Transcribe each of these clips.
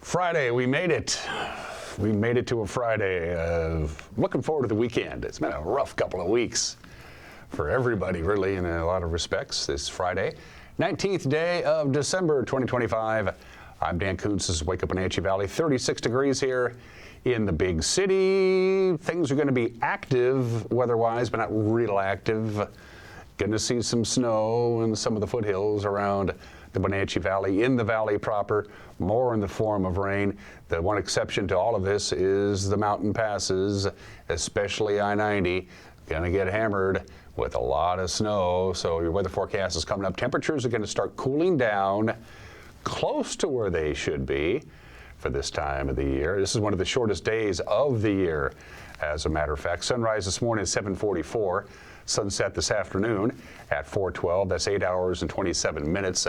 Friday, we made it. We made it to a Friday. Looking forward to the weekend. It's been a rough couple of weeks for everybody, really, in a lot of respects. This Friday, 19th day of December 2025. I'm Dan Kuntz. This is Wake Up Wenatchee Valley. 36 degrees here in the big city. Things are going to be active weather-wise, but not real active. Going to see some snow in some of the foothills around the Wenatchee Valley, in the valley proper, more in the form of rain. The one exception to all of this is the mountain passes, especially I-90, going to get hammered with a lot of snow. So your weather forecast is coming up. Temperatures are going to start cooling down close to where they should be for this time of the year. This is one of the shortest days of the year, as a matter of fact. Sunrise this morning at 7:44. Sunset this afternoon at 4:12. That's 8 hours and 27 minutes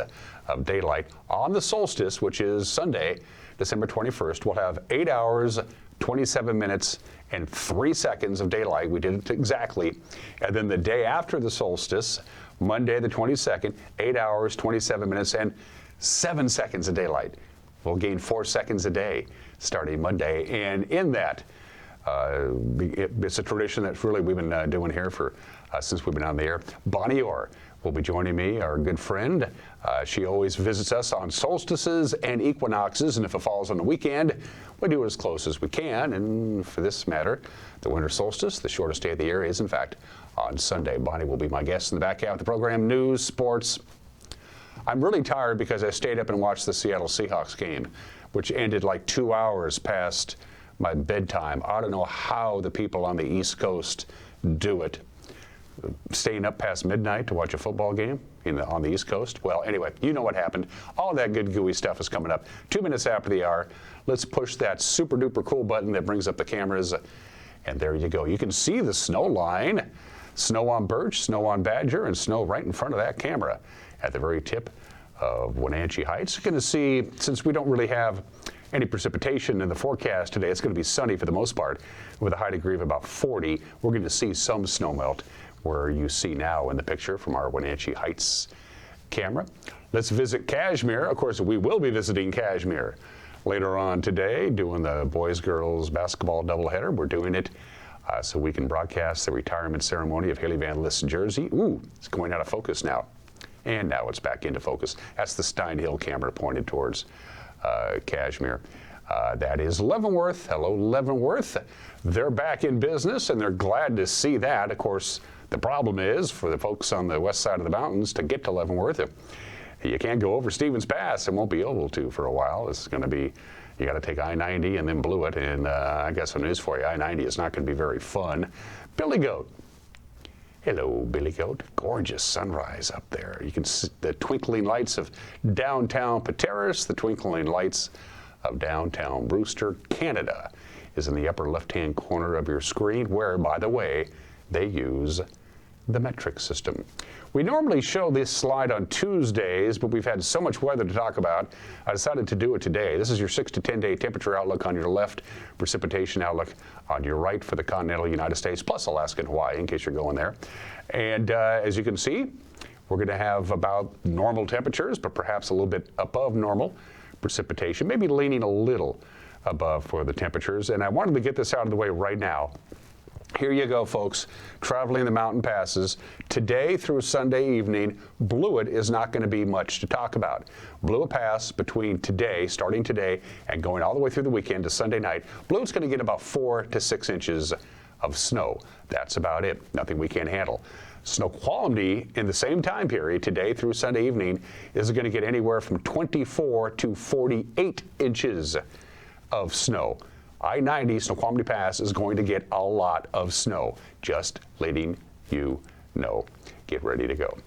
of daylight. On the solstice, which is Sunday, December 21st, we'll have 8 hours, 27 minutes, and 3 seconds of daylight. We did it exactly. And then the day after the solstice, Monday the 22nd, 8 hours, 27 minutes, and 7 seconds of daylight. We'll gain 4 seconds a day starting Monday. And in that, it's a tradition that really we've been doing here for since we've been on the air. Bonnie Orr will be joining me, our good friend. She always visits us on solstices and equinoxes, and if it falls on the weekend, we do it as close as we can. And for this matter, the winter solstice, the shortest day of the year, is in fact on Sunday. Bonnie will be my guest in the back half of the program. News, sports. I'm really tired because I stayed up and watched the Seattle Seahawks game, which ended like 2 hours past my bedtime. I don't know how the people on the East Coast do it. Staying up past midnight to watch a football game on the East Coast. Well, anyway, you know what happened. All that good gooey stuff is coming up. 2 minutes after the hour, let's push that super duper cool button that brings up the cameras. And there you go. You can see the snow line. Snow on Birch, snow on Badger, and snow right in front of that camera at the very tip of Wenatchee Heights. You're going to see, since we don't really have any precipitation in the forecast today, it's going to be sunny for the most part with a high degree of about 40. We're going to see some snow melt where you see now in the picture from our Wenatchee Heights camera. Let's visit Kashmir. Of course, we will be visiting Kashmir later on today, doing the boys-girls basketball doubleheader. We're doing it so we can broadcast the retirement ceremony of Haley Van List's jersey. Ooh, it's going out of focus now. And now it's back into focus. That's the Stein Hill camera pointed towards Kashmir. That is Leavenworth. Hello, Leavenworth. They're back in business, and they're glad to see that. Of course, the problem is for the folks on the west side of the mountains to get to Leavenworth, you can't go over Stevens Pass and won't be able to for a while. It's going to be, you got to take I-90 and then Blewett. And I got some news for you. I-90 is not going to be very fun. Billy Goat. Hello, Billy Goat. Gorgeous sunrise up there. You can see the twinkling lights of downtown Pateros, the twinkling lights of downtown Brewster. Canada is in the upper left-hand corner of your screen, where, by the way, they use the metric system. We normally show this slide on Tuesdays, but we've had so much weather to talk about, I decided to do it today. This is your 6 to 10 day temperature outlook on your left, precipitation outlook on your right for the continental United States, plus Alaska and Hawaii, in case you're going there. And as you can see, we're going to have about normal temperatures, but perhaps a little bit above normal precipitation, maybe leaning a little above for the temperatures. And I wanted to get this out of the way right now. Here you go, folks, traveling the mountain passes. Today through Sunday evening, Blewett is not going to be much to talk about. Blewett Pass between today, starting today, and going all the way through the weekend to Sunday night, Blewett's going to get about 4 to 6 inches of snow. That's about it. Nothing we can't handle. Snow quality in the same time period, today through Sunday evening, is going to get anywhere from 24 to 48 inches of snow. I-90 Snoqualmie Pass is going to get a lot of snow, just letting you know. Get ready to go.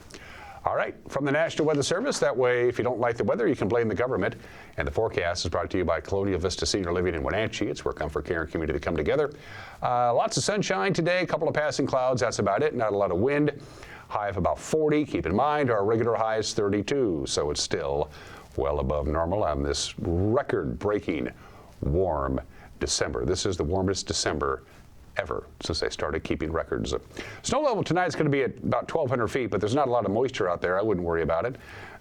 All right, from the National Weather Service, that way if you don't like the weather, you can blame the government. And the forecast is brought to you by Colonial Vista Senior Living in Wenatchee. It's where comfort, care, and community come together. Lots of sunshine today, a couple of passing clouds, that's about it. Not a lot of wind. High of about 40. Keep in mind, our regular high is 32, so it's still well above normal on this record-breaking warm December. This is the warmest December ever since they started keeping records. Snow level tonight is going to be at about 1,200 feet, but there's not a lot of moisture out there. I wouldn't worry about it.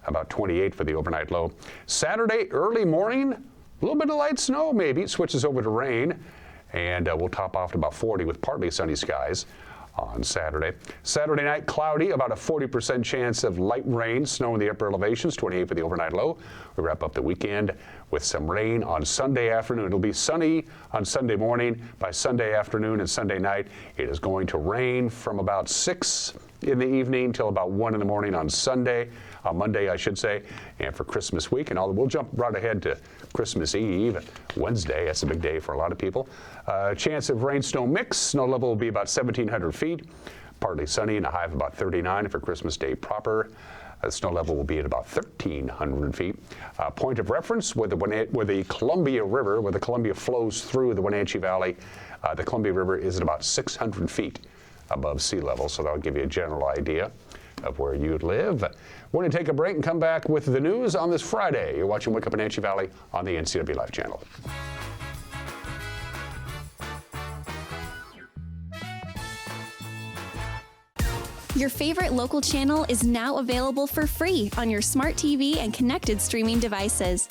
About 28 for the overnight low. Saturday, early morning, A little bit of light snow maybe, switches over to rain, and we'll top off at about 40 with partly sunny skies on Saturday. Saturday night, cloudy, about a 40% chance of light rain, snow in the upper elevations, 28 for the overnight low. We wrap up the weekend with some rain on Sunday afternoon. It'll be sunny on Sunday morning. By Sunday afternoon and Sunday night, it is going to rain from about 6 in the evening till about 1 in the morning on Monday, I should say, and for Christmas week. And we'll jump right ahead to Christmas Eve, Wednesday. That's a big day for a lot of people. Chance of rain-snow mix. Snow level will be about 1,700 feet. Partly sunny and a high of about 39 for Christmas Day proper. Snow level will be at about 1,300 feet. Point of reference where the Columbia River, where the Columbia flows through the Wenatchee Valley, the Columbia River is at about 600 feet above sea level, so that'll give you a general idea of where you'd live. We're going to take a break and come back with the news on this Friday. You're watching Wake Up Wenatchee Valley on the NCW Life channel. Your favorite local channel is now available for free on your smart TV and connected streaming devices.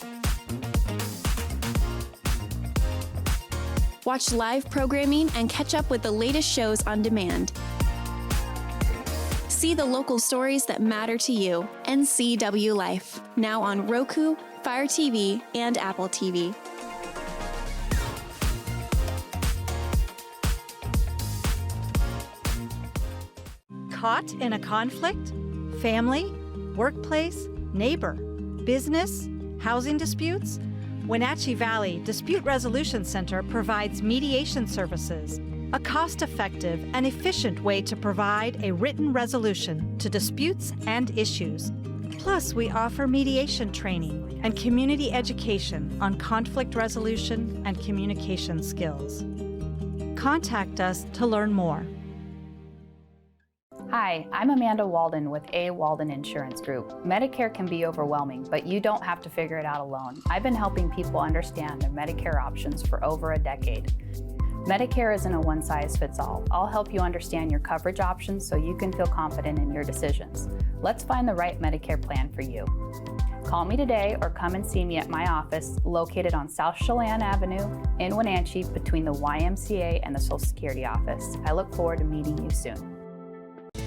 Watch live programming and catch up with the latest shows on demand. See the local stories that matter to you. NCW Life, now on Roku, Fire TV, and Apple TV. Caught in a conflict? Family? Workplace? Neighbor? Business? Housing disputes? Wenatchee Valley Dispute Resolution Center provides mediation services, a cost-effective and efficient way to provide a written resolution to disputes and issues. Plus, we offer mediation training and community education on conflict resolution and communication skills. Contact us to learn more. Hi, I'm Amanda Walden with A. Walden Insurance Group. Medicare can be overwhelming, but you don't have to figure it out alone. I've been helping people understand their Medicare options for over a decade. Medicare isn't a one-size-fits-all. I'll help you understand your coverage options so you can feel confident in your decisions. Let's find the right Medicare plan for you. Call me today or come and see me at my office located on South Chelan Avenue in Wenatchee between the YMCA and the Social Security office. I look forward to meeting you soon.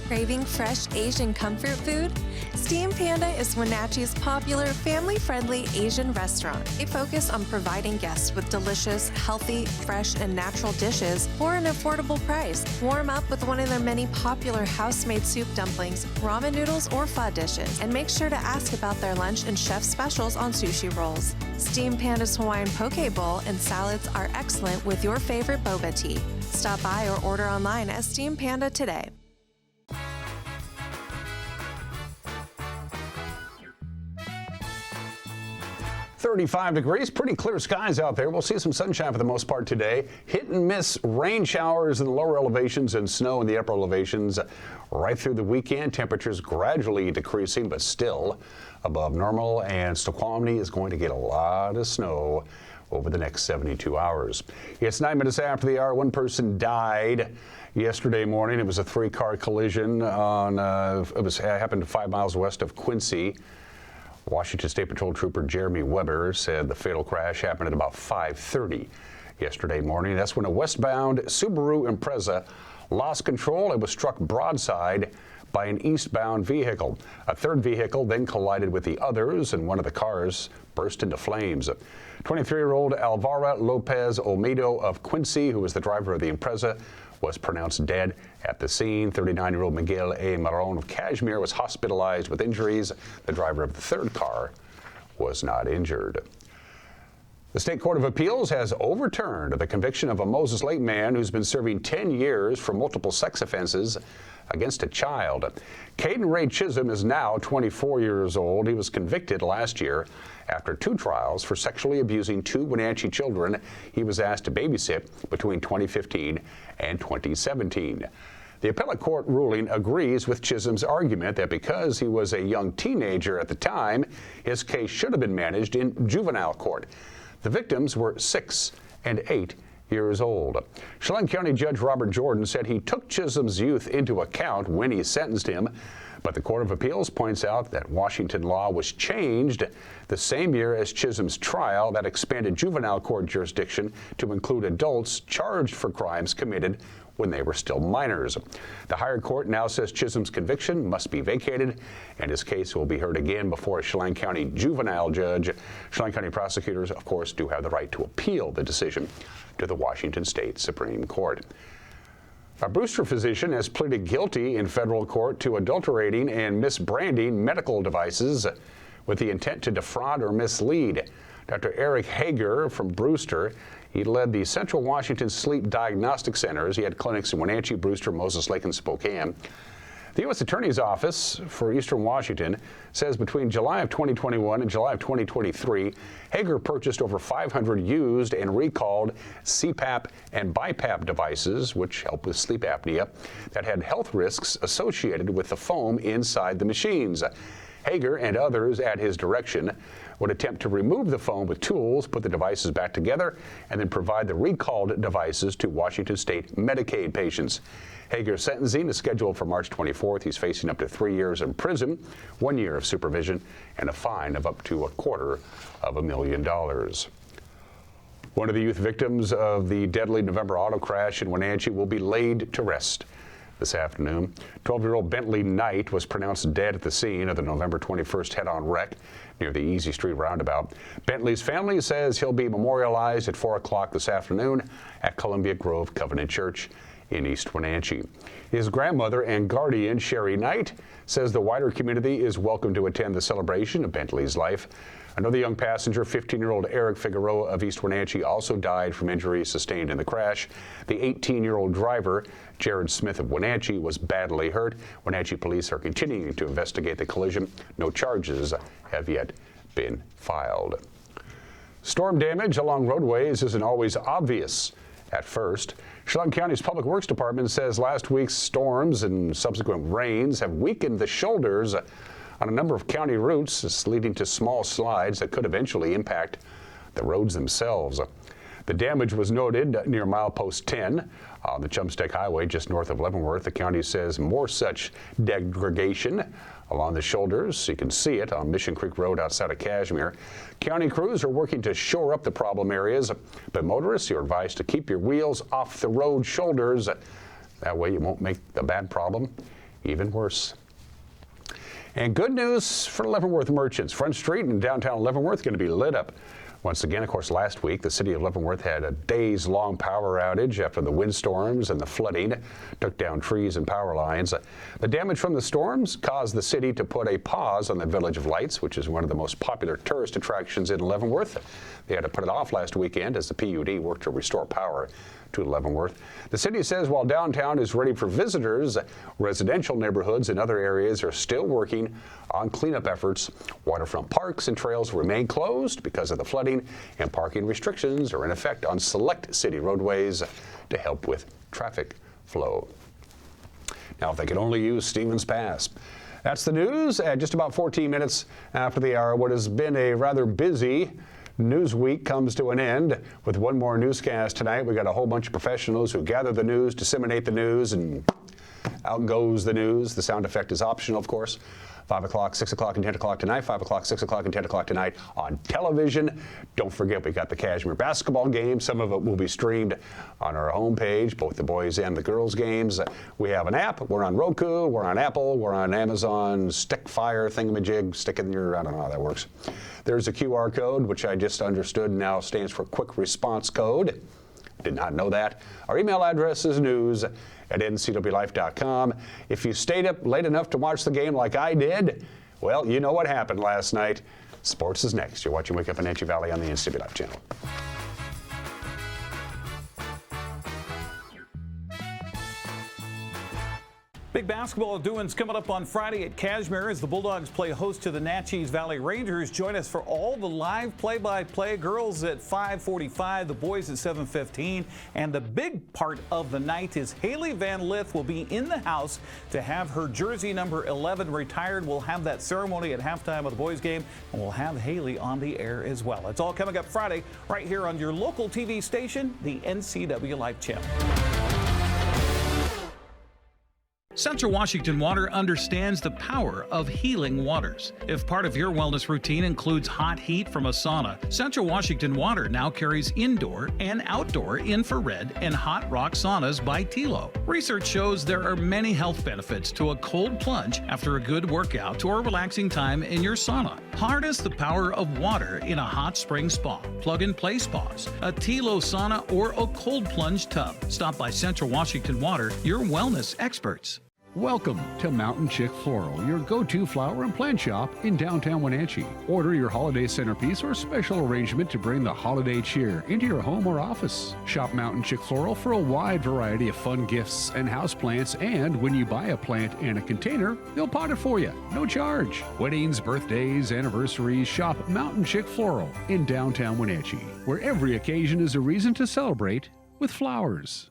Craving fresh Asian comfort food? Steam Panda is Wenatchee's popular, family-friendly Asian restaurant. They focus on providing guests with delicious, healthy, fresh, and natural dishes for an affordable price. Warm up with one of their many popular house-made soup dumplings, ramen noodles, or pho dishes. And make sure to ask about their lunch and chef specials on sushi rolls. Steam Panda's Hawaiian poke bowl and salads are excellent with your favorite boba tea. Stop by or order online at Steam Panda today. 35 degrees, pretty clear skies out there. We'll see some sunshine for the most part today. Hit and miss rain showers in the lower elevations and snow in the upper elevations right through the weekend. Temperatures gradually decreasing, but still above normal. And Snoqualmie is going to get a lot of snow over the next 72 hours. It's 9 minutes after the hour. One person died yesterday morning. It was a 3-car collision on, it happened 5 miles west of Quincy. Washington State Patrol Trooper Jeremy Weber said the fatal crash happened at about 5:30 yesterday morning. That's when a westbound Subaru Impreza lost control and was struck broadside by an eastbound vehicle. A third vehicle then collided with the others, and one of the cars burst into flames. 23-year-old Alvara Lopez Olmedo of Quincy, who was the driver of the Impreza, was pronounced dead at the scene. 39-year-old Miguel A. Marron of Cashmere was hospitalized with injuries. The driver of the third car was not injured. The State Court of Appeals has overturned the conviction of a Moses Lake man who's been serving 10 years for multiple sex offenses against a child. Caden Ray Chisholm is now 24 years old. He was convicted last year after 2 trials for sexually abusing 2 Wenatchee children he was asked to babysit between 2015 and 2017. The appellate court ruling agrees with Chisholm's argument that because he was a young teenager at the time, his case should have been managed in juvenile court. The victims were 6 and 8 years old. Chelan County Judge Robert Jordan said he took Chisholm's youth into account when he sentenced him, But the Court of Appeals points out that Washington law was changed the same year as Chisholm's trial that expanded juvenile court jurisdiction to include adults charged for crimes committed when they were still minors. The higher court now says Chisholm's conviction must be vacated, and his case will be heard again before a Chelan County juvenile judge. Chelan County prosecutors, of course, do have the right to appeal the decision to the Washington State Supreme Court. A Brewster physician has pleaded guilty in federal court to adulterating and misbranding medical devices with the intent to defraud or mislead. Dr. Eric Hager from Brewster, he led the Central Washington Sleep Diagnostic Centers. He had clinics in Wenatchee, Brewster, Moses Lake, and Spokane. The U.S. Attorney's Office for Eastern Washington says between July of 2021 and July of 2023, Hager purchased over 500 used and recalled CPAP and BiPAP devices, which help with sleep apnea, that had health risks associated with the foam inside the machines. Hager and others at his direction would attempt to remove the foam with tools, put the devices back together, and then provide the recalled devices to Washington State Medicaid patients. Hager's sentencing is scheduled for March 24th. He's facing up to 3 years in prison, 1 year of supervision, and a fine of up to $250,000. One of the youth victims of the deadly November auto crash in Wenatchee will be laid to rest this afternoon. 12-year-old Bentley Knight was pronounced dead at the scene of the November 21st head-on wreck near the Easy Street roundabout. Bentley's family says he'll be memorialized at 4 o'clock this afternoon at Columbia Grove Covenant Church in East Wenatchee. His grandmother and guardian, Sherry Knight, says the wider community is welcome to attend the celebration of Bentley's life. Another young passenger, 15-year-old Eric Figueroa of East Wenatchee, also died from injuries sustained in the crash. The 18-year-old driver, Jared Smith of Wenatchee, was badly hurt. Wenatchee police are continuing to investigate the collision. No charges have yet been filed. Storm damage along roadways isn't always obvious at first. Chelan County's Public Works Department says last week's storms and subsequent rains have weakened the shoulders on a number of county routes, leading to small slides that could eventually impact the roads themselves. The damage was noted near milepost 10 on the Chumsteak Highway just north of Leavenworth. The county says more such degradation along the shoulders. You can see it on Mission Creek Road outside of Cashmere. County crews are working to shore up the problem areas, but motorists are advised to keep your wheels off the road shoulders. That way you won't make the bad problem even worse. And good news for Leavenworth merchants. Front Street in downtown Leavenworth going to be lit up. Once again, of course, last week, the city of Leavenworth had a days-long power outage after the windstorms and the flooding took down trees and power lines. The damage from the storms caused the city to put a pause on the Village of Lights, which is one of the most popular tourist attractions in Leavenworth. They had to put it off last weekend as the PUD worked to restore power to Leavenworth. The city says while downtown is ready for visitors, residential neighborhoods and other areas are still working on cleanup efforts. Waterfront parks and trails remain closed because of the flooding, and parking restrictions are in effect on select city roadways to help with traffic flow. Now, if they could only use Stevens Pass. That's the news at just about 14 minutes after the hour. What has been a rather busy News Week comes to an end with one more newscast tonight. We got a whole bunch of professionals who gather the news, disseminate the news, and out goes the news. The sound effect is optional, of course. 5 o'clock, 6 o'clock, and 10 o'clock tonight. 5 o'clock, 6 o'clock, and 10 o'clock tonight on television. Don't forget, we got the Cashmere basketball game. Some of it will be streamed on our homepage, both the boys and the girls games. We have an app. We're on Roku. We're on Apple. We're on Amazon. Stickfire thingamajig. Stick in your, I don't know how that works. There's a QR code, which I just understood now stands for Quick Response Code. Did not know that. Our email address is news@ncwlife.com. If you stayed up late enough to watch the game like I did, well, you know what happened last night. Sports is next. You're watching Wake Up Wenatchee Valley on the NCW Life channel. Big basketball doings coming up on Friday at Cashmere as the Bulldogs play host to the Natchez Valley Rangers. Join us for all the live play-by-play. Girls at 5:45, the boys at 7:15. And the big part of the night is Haley Van Lith will be in the house to have her jersey number 11 retired. We'll have that ceremony at halftime of the boys game, and we'll have Haley on the air as well. It's all coming up Friday right here on your local TV station, the NCW Life channel. Central Washington Water understands the power of healing waters. If part of your wellness routine includes hot heat from a sauna, Central Washington Water now carries indoor and outdoor infrared and hot rock saunas by Tilo. Research shows there are many health benefits to a cold plunge after a good workout or relaxing time in your sauna. Harness the power of water in a hot spring spa, plug-and-play spas, a Tilo sauna, or a cold plunge tub. Stop by Central Washington Water, your wellness experts. Welcome to Mountain Chick Floral, your go-to flower and plant shop in downtown Wenatchee. Order your holiday centerpiece or special arrangement to bring the holiday cheer into your home or office. Shop Mountain Chick Floral for a wide variety of fun gifts and houseplants, and when you buy a plant and a container, they'll pot it for you, no charge. Weddings, birthdays, anniversaries, shop Mountain Chick Floral in downtown Wenatchee, where every occasion is a reason to celebrate with flowers.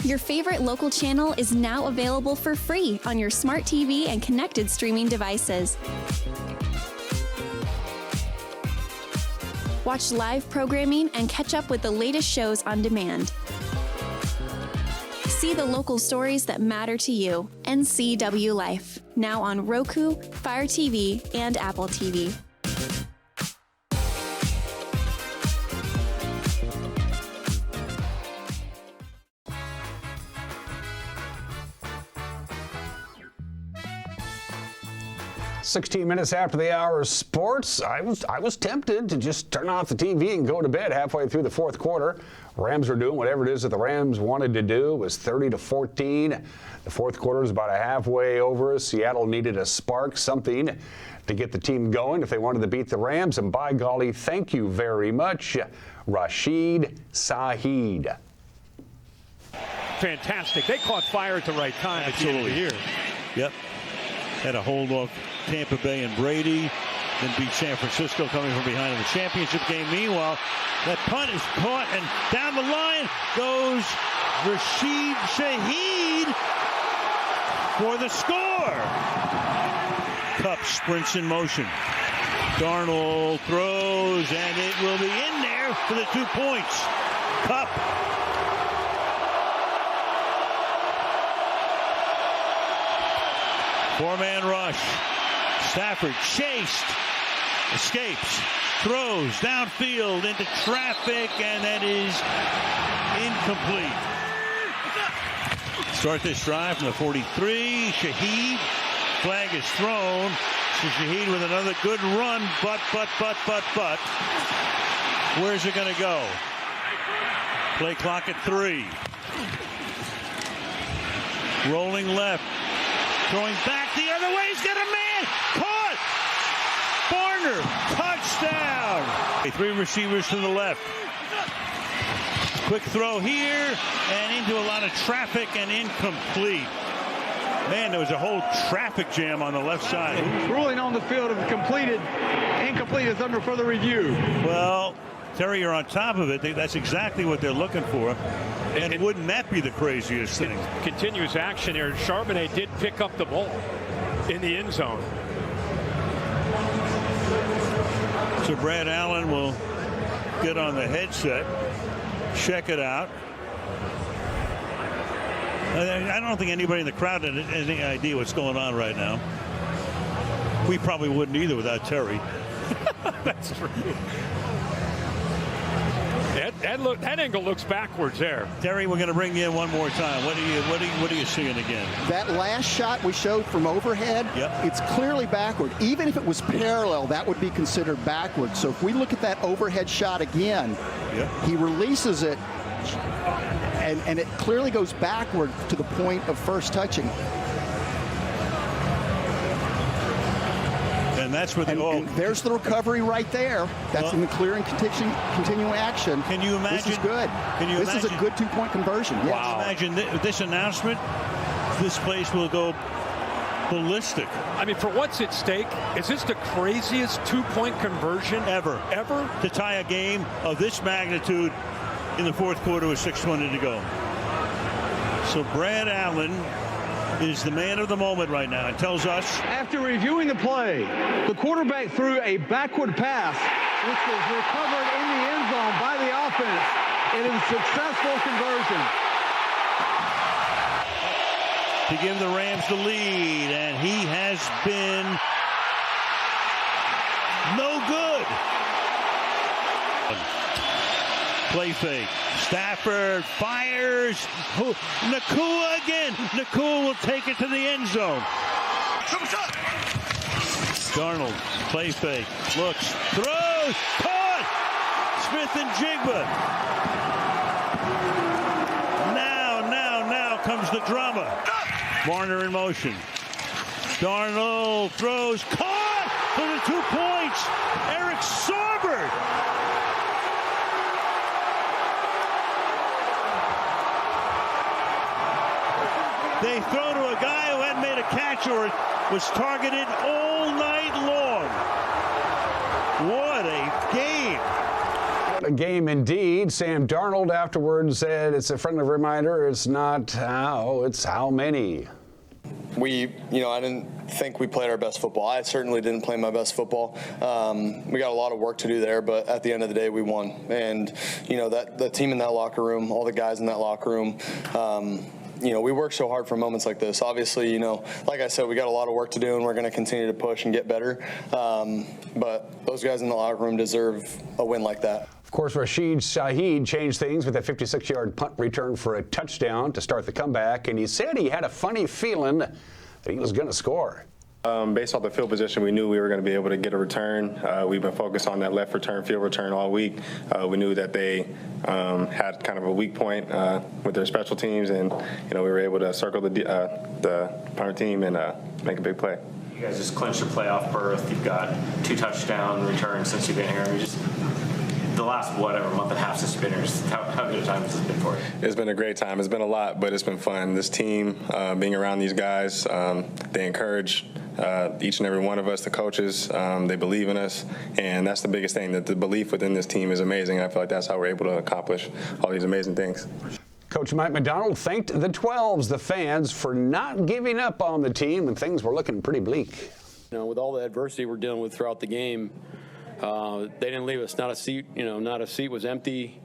Your favorite local channel is now available for free on your smart TV and connected streaming devices. Watch live programming and catch up with the latest shows on demand. See the local stories that matter to you. NCW Life, now on Roku, Fire TV, and Apple TV. "16 minutes after the hour of sports, I was tempted to just turn off the TV and go to bed halfway through the fourth quarter. Rams were doing whatever it is that the Rams wanted to do. It was 30-14. The fourth quarter was about a halfway over. Seattle needed a spark, something to get the team going if they wanted to beat the Rams. And by golly, thank you very much, Rashid Shaheed. Fantastic. They caught fire at the right time. Absolutely. At the end of the year. Yep. Had a hold off Tampa Bay and Brady, then beat San Francisco coming from behind in the championship game. Meanwhile, that punt is caught, and down the line goes Rashid Shaheed for the score. Kupp sprints in motion. Darnold throws, and it will be in there for the 2 points. Kupp. Four-man rush. Stafford chased, escapes, throws downfield into traffic, and that is incomplete. Start this drive from the 43. Shaheed, flag is thrown. So Shaheed with another good run, but. Where's it going to go? Play clock at 3. Rolling left. Throwing back the other way. He's got a man. Caught. Barner. Touchdown. 3 receivers to the left. Quick throw here and into a lot of traffic and incomplete. Man, there was a whole traffic jam on the left side. Ruling on the field of completed. Incomplete is under further review. Well, Terry, you're on top of it. That's exactly what they're looking for. And wouldn't that be the craziest thing? Continuous action here. Charbonnet did pick up the ball in the end zone. So Brad Allen will get on the headset, check it out. I don't think anybody in the crowd had any idea what's going on right now. We probably wouldn't either without Terry. That's true. That angle looks backwards there. Terry, we're going to bring you in one more time. What are you seeing again? That last shot we showed from overhead, yep. It's clearly backward. Even if it was parallel, that would be considered backward. So if we look at that overhead shot again, yep. He releases it, and it clearly goes backward to the point of first touching. And that's where and there's the recovery right there. That's in the clear and continuing action. Can you imagine? This is good. This is a good 2-point conversion. Yes. Wow. Imagine this announcement. This place will go ballistic. I mean, for what's at stake, is this the craziest 2-point conversion ever to tie a game of this magnitude in the fourth quarter with 6:20 to go? So Brad Allen is the man of the moment right now and tells us. After reviewing the play, the quarterback threw a backward pass, which was recovered in the end zone by the offense. It is a successful conversion. to give the Rams the lead, and he has been no good. Play fake. Stafford fires. Nakua again. Nakua will take it to the end zone. Darnold, play fake. Looks, throws, caught. Smith and Jigba. Now comes the drama. Warner in motion. Darnold throws, caught for the 2 points. Eric Saubert. They throw to a guy who hadn't made a catch or was targeted all night long. What a game. What a game indeed. Sam Darnold afterwards said it's a friendly reminder. It's not how, it's how many. I didn't think we played our best football. I certainly didn't play my best football. We got a lot of work to do there, but at the end of the day, we won. And, that the team in that locker room, all the guys in that locker room, we work so hard for moments like this. Obviously, like I said, we got a lot of work to do, and we're going to continue to push and get better. But those guys in the locker room deserve a win like that. Of course, Rashid Shaheed changed things with a 56-yard punt return for a touchdown to start the comeback, and he said he had a funny feeling that he was going to score. Based off the field position, we knew we were going to be able to get a return. We've been focused on that left return, field return all week. We knew that they had kind of a weak point with their special teams, and we were able to circle the punter team and make a big play. You guys just clinched your playoff berth. You've got 2 touchdown returns since you've been here. The last, month and a half since you've been here, how good a time has this been for you? It's been a great time. It's been a lot, but it's been fun. This team, being around these guys, they encourage each and every one of us, the coaches. They believe in us, and that's the biggest thing, that the belief within this team is amazing. I feel like that's how we're able to accomplish all these amazing things. Coach Mike McDonald thanked the 12s, the fans, for not giving up on the team when things were looking pretty bleak. With all the adversity we're dealing with throughout the game, they didn't leave us. Not a seat was empty,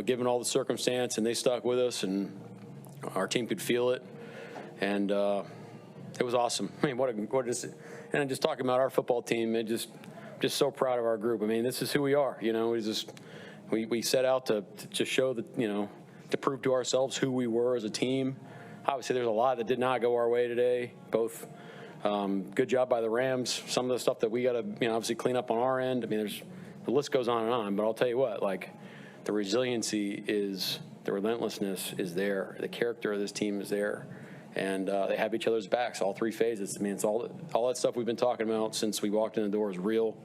given all the circumstance, and they stuck with us, and our team could feel it, and it was awesome. And just talking about our football team, just so proud of our group. This is who we are. We set out to show that, to prove to ourselves who we were as a team. Obviously, there's a lot that did not go our way today. Both. Good job by the Rams. Some of the stuff that we got to, obviously clean up on our end. The list goes on and on. But I'll tell you what, the resiliency is, the relentlessness is there. The character of this team is there, and they have each other's backs. All 3 phases. It's all that stuff we've been talking about since we walked in the door is real,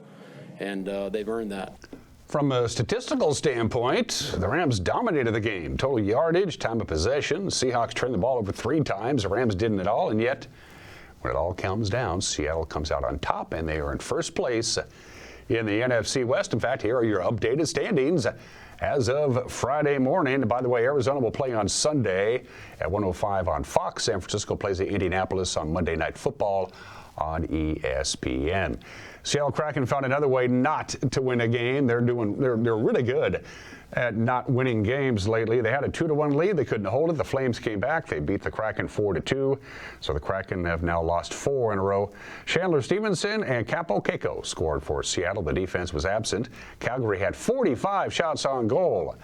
and they've earned that. From a statistical standpoint, the Rams dominated the game. Total yardage, time of possession. The Seahawks turned the ball over 3 times. The Rams didn't at all, and yet, when it all comes down, Seattle comes out on top, and they are in first place in the NFC West. In fact, here are your updated standings as of Friday morning. By the way, Arizona will play on Sunday at 1:05 on Fox. San Francisco plays at Indianapolis on Monday Night Football on ESPN. Seattle Kraken found another way not to win a game. They're really good at not winning games lately. They had a 2-1 lead. They couldn't hold it. The Flames came back. They beat the Kraken 4-2. So the Kraken have now lost 4 in a row. Chandler Stevenson and Capo Keiko scored for Seattle. The defense was absent. Calgary had 45 shots on goal.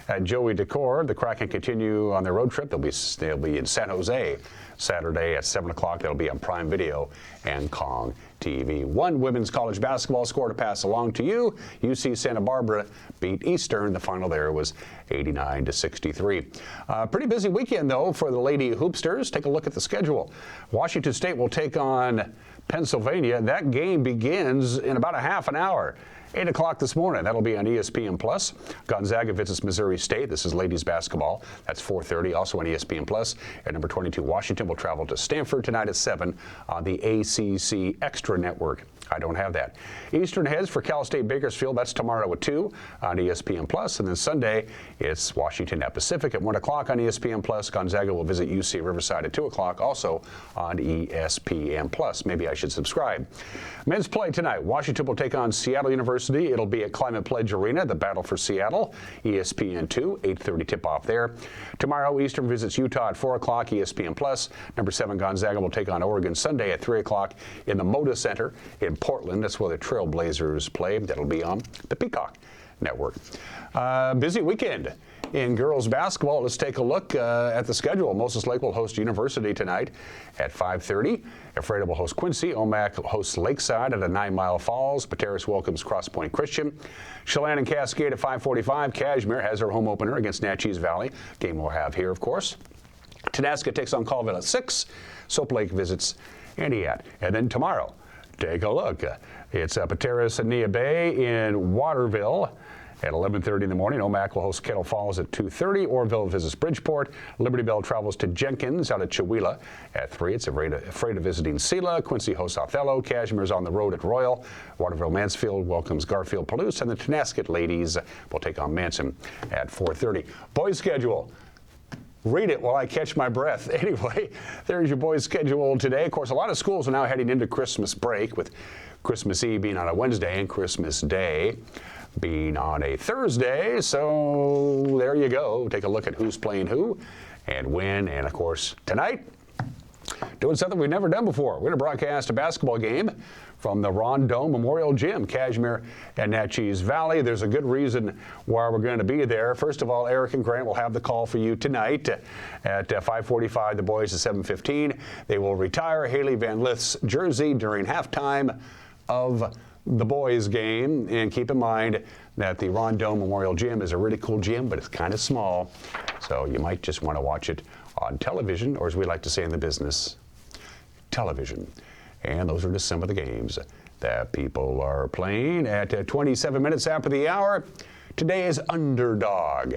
At Joey Decor, the Kraken continue on their road trip. They'll be in San Jose Saturday at 7 o'clock. That'll be on Prime Video and Kong TV. One women's college basketball score to pass along to you. UC Santa Barbara beat Eastern. The final there was 89-63. Pretty busy weekend, though, for the Lady Hoopsters. Take a look at the schedule. Washington State will take on Pennsylvania. That game begins in about a half an hour. 8 o'clock this morning. That'll be on ESPN+. Gonzaga visits Missouri State. This is ladies basketball. That's 4:30, also on ESPN+. At number 22, Washington will travel to Stanford tonight at 7 on the ACC Extra Network. I don't have that. Eastern heads for Cal State Bakersfield. That's tomorrow at 2 on ESPN+. And then Sunday, it's Washington at Pacific at 1 o'clock on ESPN+. Gonzaga will visit UC Riverside at 2 o'clock, also on ESPN+. Maybe I should subscribe. Men's play tonight. Washington will take on Seattle University University. It'll be at Climate Pledge Arena, the Battle for Seattle. ESPN2, 8:30 tip-off there. Tomorrow, Eastern visits Utah at 4 o'clock, ESPN+. Number 7 Gonzaga will take on Oregon Sunday at 3 o'clock in the Moda Center in Portland. That's where the Trailblazers play. That'll be on the Peacock Network. Busy weekend in girls basketball. Let's take a look at the schedule. Moses Lake will host University tonight at 5:30. Ephrata will host Quincy. Omak hosts Lakeside at a 9 Mile Falls. Pateros welcomes Cross Point Christian. Chelan and Cascade at 5:45. Cashmere has their home opener against Natchez Valley. Game we'll have here, of course. Tanaska takes on Colville at 6. Soap Lake visits Entiat. And then tomorrow, take a look. It's Pateros and Nia Bay in Waterville at 11:30 in the morning. Omak will host Kettle Falls at 2:30. Orville visits Bridgeport. Liberty Bell travels to Jenkins out at Chewelah at 3. It's Ephrata visiting Sela. Quincy hosts Othello. Cashmere's on the road at Royal. Waterville Mansfield welcomes Garfield Palouse. And the Tenasket ladies will take on Manson at 4:30. Boys schedule. Read it while I catch my breath. Anyway, there's your boys' schedule today. Of course, a lot of schools are now heading into Christmas break, with Christmas Eve being on a Wednesday and Christmas Day being on a Thursday. So there you go. Take a look at who's playing who and when. And of course, tonight, doing something we've never done before. We're going to broadcast a basketball game from the Rondeau Memorial Gym, Cashmere and Natchez Valley. There's a good reason why we're going to be there. First of all, Eric and Grant will have the call for you tonight at 5:45. The boys at 7:15. They will retire Haley Van Lith's jersey during halftime of the boys game. And keep in mind that the Rondeau Memorial Gym is a really cool gym, but it's kind of small. So you might just want to watch it on television, or as we like to say in the business, television. And those are just some of the games that people are playing. At 27 minutes after the hour, today is Underdog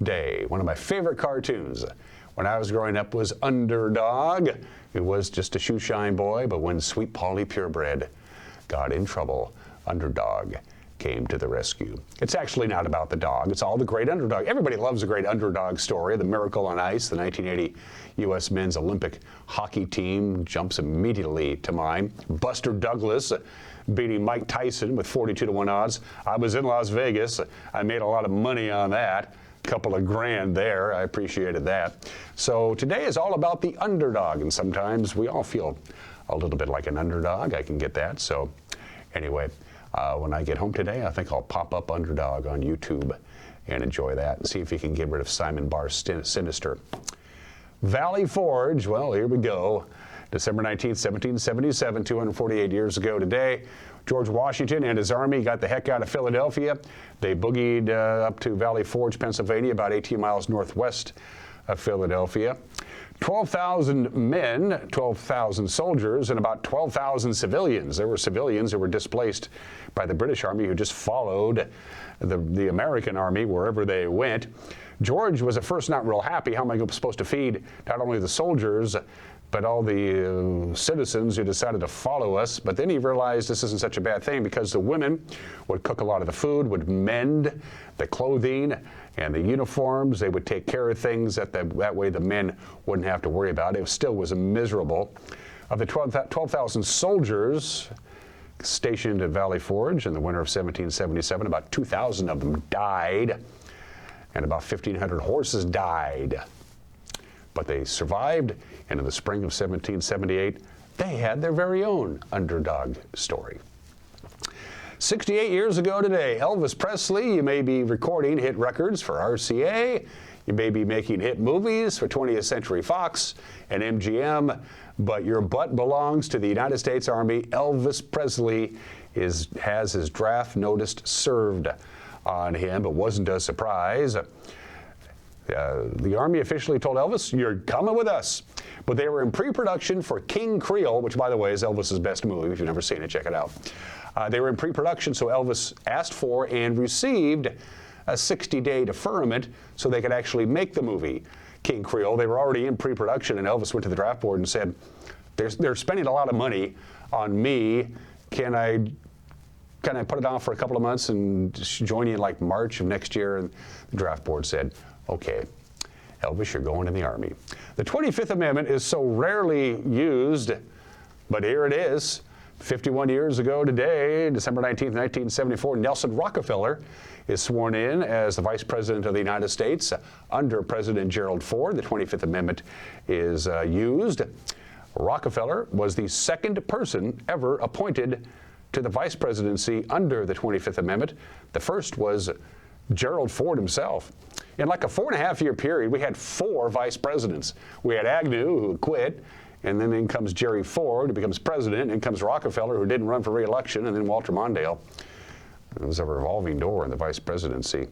Day. One of my favorite cartoons when I was growing up was Underdog. It was just a shoeshine boy, but when Sweet Polly Purebred got in trouble, Underdog came to the rescue. It's actually not about the dog. It's all the great underdog. Everybody loves a great underdog story. The Miracle on Ice, the 1980 U.S. men's Olympic hockey team jumps immediately to mind. Buster Douglas beating Mike Tyson with 42-1 odds. I was in Las Vegas. I made a lot of money on that. Couple of grand there. I appreciated that. So today is all about the underdog, and sometimes we all feel a little bit like an underdog. I can get that. So anyway, when I get home today, I think I'll pop up Underdog on YouTube and enjoy that and see if you can get rid of Simon Barr's Sinister. Valley Forge, well, here we go. December 19th, 1777, 248 years ago today. George Washington and his army got the heck out of Philadelphia. They boogied up to Valley Forge, Pennsylvania, about 18 miles northwest of Philadelphia. 12,000 men, 12,000 soldiers, and about 12,000 civilians. There were civilians who were displaced by the British Army who just followed the American Army wherever they went. George was at first not real happy. How am I supposed to feed not only the soldiers, but all the citizens who decided to follow us? But then he realized this isn't such a bad thing, because the women would cook a lot of the food, would mend the clothing and the uniforms. They would take care of things that way the men wouldn't have to worry about it. It still was miserable. Of the 12,000 soldiers stationed at Valley Forge in the winter of 1777, about 2,000 of them died, and about 1,500 horses died. But they survived, and in the spring of 1778, they had their very own underdog story. 68 years ago today, Elvis Presley, you may be recording hit records for RCA, you may be making hit movies for 20th Century Fox and MGM, but your butt belongs to the United States Army. Elvis Presley has his draft notice served on him. It wasn't a surprise. The Army officially told Elvis, "You're coming with us." But they were in pre-production for King Creole, which, by the way, is Elvis's best movie. If you've never seen it, check it out. They were in pre-production, so Elvis asked for and received a 60-day deferment so they could actually make the movie King Creole. They were already in pre-production, and Elvis went to the draft board and said, they're spending a lot of money on me. Can I put it on for a couple of months and join you in like March of next year? And the draft board said, okay, Elvis, you're going in the Army. The 25th Amendment is so rarely used, but here it is. 51 years ago today, December 19th, 1974, Nelson Rockefeller is sworn in as the Vice President of the United States. Under President Gerald Ford, the 25th Amendment is used. Rockefeller was the second person ever appointed to the vice presidency under the 25th Amendment. The first was Gerald Ford himself. In like a 4.5-year period, we had 4 vice presidents. We had Agnew, who quit, and then in comes Jerry Ford, who becomes president, and in comes Rockefeller, who didn't run for re-election, and then Walter Mondale. It was a revolving door in the vice presidency.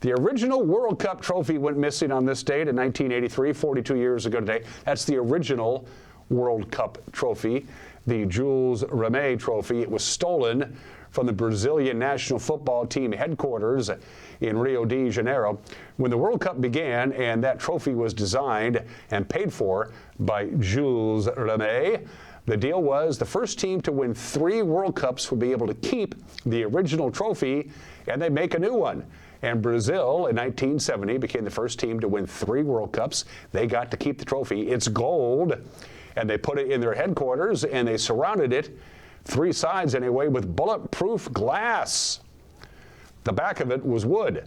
The original World Cup trophy went missing on this date in 1983, 42 years ago today. That's the original World Cup trophy, the Jules Rimet trophy. It was stolen from the Brazilian national football team headquarters in Rio de Janeiro. When the World Cup began and that trophy was designed and paid for by Jules Rimet, the deal was the first team to win 3 World Cups would be able to keep the original trophy, and they'd make a new one. And Brazil in 1970 became the first team to win 3 World Cups. They got to keep the trophy. It's gold, and they put it in their headquarters, and they surrounded it, 3 sides anyway, with bulletproof glass. The back of it was wood.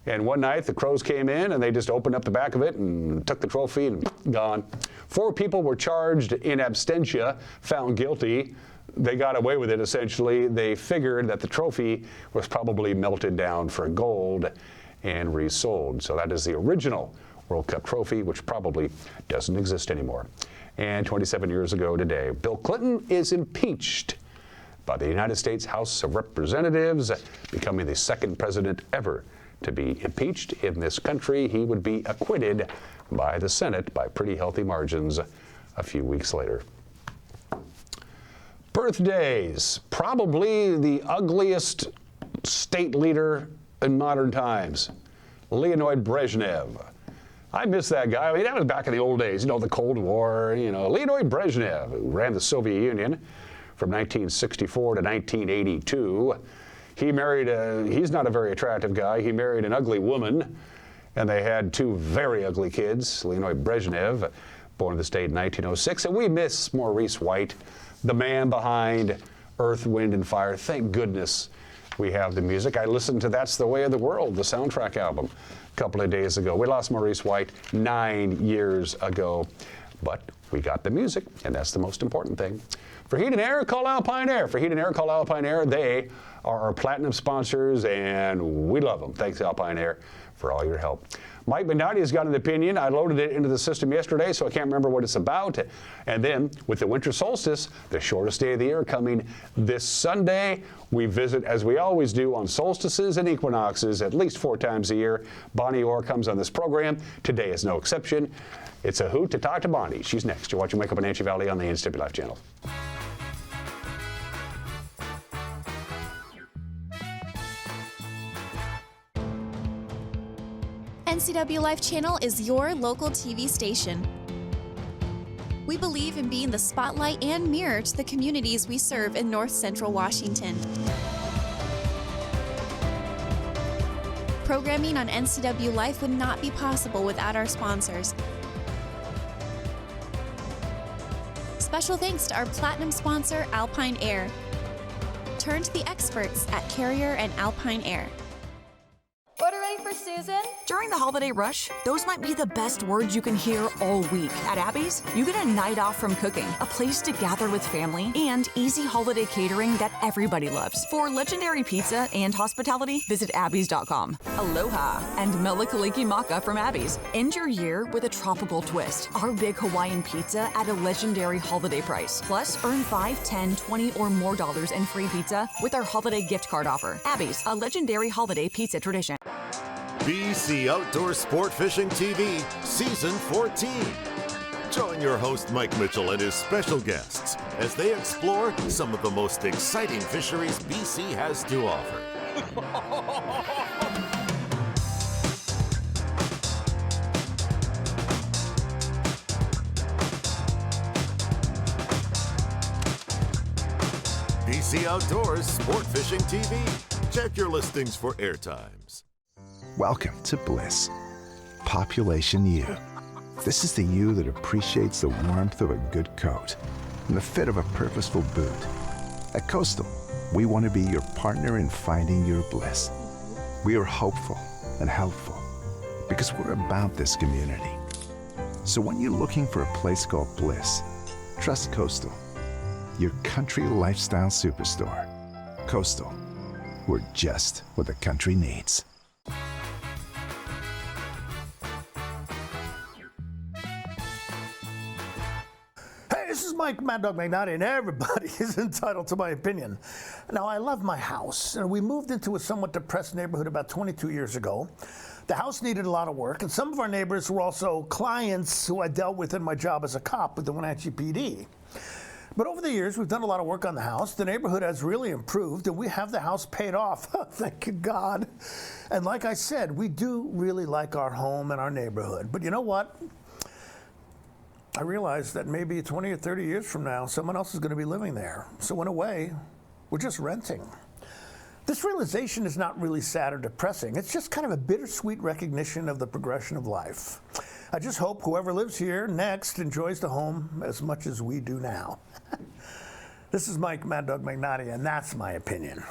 And one night the Crows came in and they just opened up the back of it and took the trophy and gone. 4 people were charged in absentia, found guilty. They got away with it essentially. They figured that the trophy was probably melted down for gold and resold. So that is the original World Cup trophy, which probably doesn't exist anymore. And 27 years ago today, Bill Clinton is impeached by the United States House of Representatives, becoming the second president ever to be impeached in this country. He would be acquitted by the Senate by pretty healthy margins a few weeks later. Birthdays, probably the ugliest state leader in modern times, Leonid Brezhnev. I miss that guy. I mean, that was back in the old days, the Cold War, Leonid Brezhnev, who ran the Soviet Union from 1964 to 1982. He married he's not a very attractive guy. He married an ugly woman, and they had 2 very ugly kids. Leonid Brezhnev, born in the state in 1906. And we miss Maurice White, the man behind Earth, Wind, and Fire. Thank goodness we have the music. I listened to That's the Way of the World, the soundtrack album, a couple of days ago. We lost Maurice White 9 years ago, but we got the music, and that's the most important thing. For Heat and Air, call Alpine Air. For Heat and Air, call Alpine Air. They are our platinum sponsors, and we love them. Thanks, Alpine Air, for all your help. Mike Bendotti has got an opinion. I loaded it into the system yesterday, so I can't remember what it's about. And then, with the winter solstice, the shortest day of the year coming this Sunday, we visit, as we always do, on solstices and equinoxes at least 4 times a year. Bonnie Orr comes on this program. Today is no exception. It's a hoot to talk to Bonnie. She's next. You're watching Wake Up in Wenatchee Valley on the NCW Life channel. NCW Life Channel is your local TV station. We believe in being the spotlight and mirror to the communities we serve in North Central Washington. Programming on NCW Life would not be possible without our sponsors. Special thanks to our platinum sponsor, Alpine Air. Turn to the experts at Carrier and Alpine Air. Order ready for Susan? During the holiday rush, those might be the best words you can hear all week. At Abby's, you get a night off from cooking, a place to gather with family, and easy holiday catering that everybody loves. For legendary pizza and hospitality, visit Abby's.com. Aloha and Melikaliki Maka from Abby's. End your year with a tropical twist. Our big Hawaiian pizza at a legendary holiday price. Plus, earn $5, $10, $20 or more in free pizza with our holiday gift card offer. Abby's, a legendary holiday pizza tradition. BC Outdoor Sport Fishing TV, Season 14. Join your host Mike Mitchell and his special guests as they explore some of the most exciting fisheries BC has to offer. BC Outdoors Sport Fishing TV. Check your listings for airtimes. Welcome to Bliss. Population U. This is the you that appreciates the warmth of a good coat and the fit of a purposeful boot. At Coastal, we want to be your partner in finding your bliss. We are hopeful and helpful because we're about this community. So when you're looking for a place called bliss, trust Coastal, your country lifestyle superstore. Coastal, we're just what the country needs. This is Mike Mad Dog McNally, and everybody is entitled to my opinion. Now, I love my house, and we moved into a somewhat depressed neighborhood about 22 years ago. The house needed a lot of work, and some of our neighbors were also clients who I dealt with in my job as a cop with the Wenatchee PD. But over the years, we've done a lot of work on the house. The neighborhood has really improved, and we have the house paid off. Thank you, God. And like I said, we do really like our home and our neighborhood. But you know what? I realized that maybe 20 or 30 years from now, someone else is going to be living there. So in a way, we're just renting. This realization is not really sad or depressing. It's just kind of a bittersweet recognition of the progression of life. I just hope whoever lives here next enjoys the home as much as we do now. This is Mike Mad Dog McNally, and that's my opinion.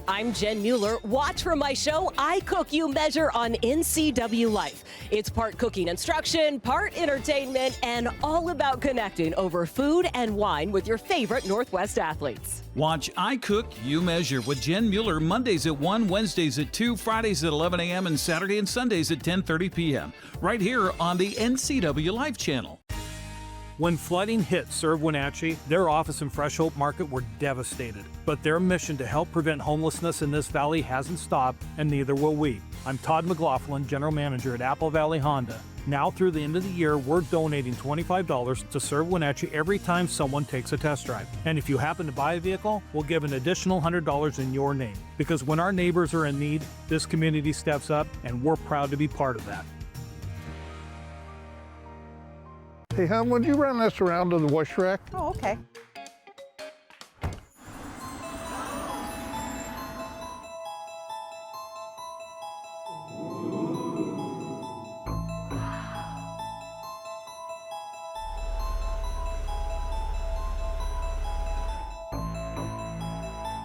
I'm Jen Mueller. Watch for my show, I Cook, You Measure on NCW Life. It's part cooking instruction, part entertainment, and all about connecting over food and wine with your favorite Northwest athletes. Watch I Cook, You Measure with Jen Mueller Mondays at 1, Wednesdays at 2, Fridays at 11 a.m., and Saturday and Sundays at 10:30 p.m. right here on the NCW Life channel. When flooding hit Serve Wenatchee, their office and Fresh Hope Market were devastated. But their mission to help prevent homelessness in this valley hasn't stopped, and neither will we. I'm Todd McLaughlin, General Manager at Apple Valley Honda. Now through the end of the year, we're donating $25 to Serve Wenatchee every time someone takes a test drive. And if you happen to buy a vehicle, we'll give an additional $100 in your name. Because when our neighbors are in need, this community steps up, and we're proud to be part of that. Hey, hon, would you run this around to the wash rack? Oh, okay.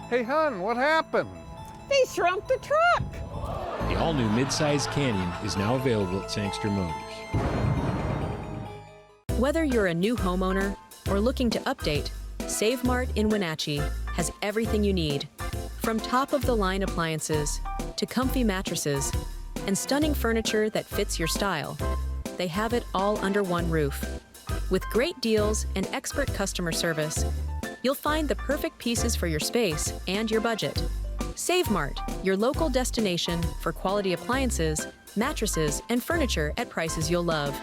Hey, hon, what happened? They shrunk the truck. The all-new midsize Canyon is now available at Sangster Motors. Whether you're a new homeowner or looking to update, Save Mart in Wenatchee has everything you need. From top-of-the-line appliances to comfy mattresses and stunning furniture that fits your style, they have it all under one roof. With great deals and expert customer service, you'll find the perfect pieces for your space and your budget. Save Mart, your local destination for quality appliances, mattresses, and furniture at prices you'll love.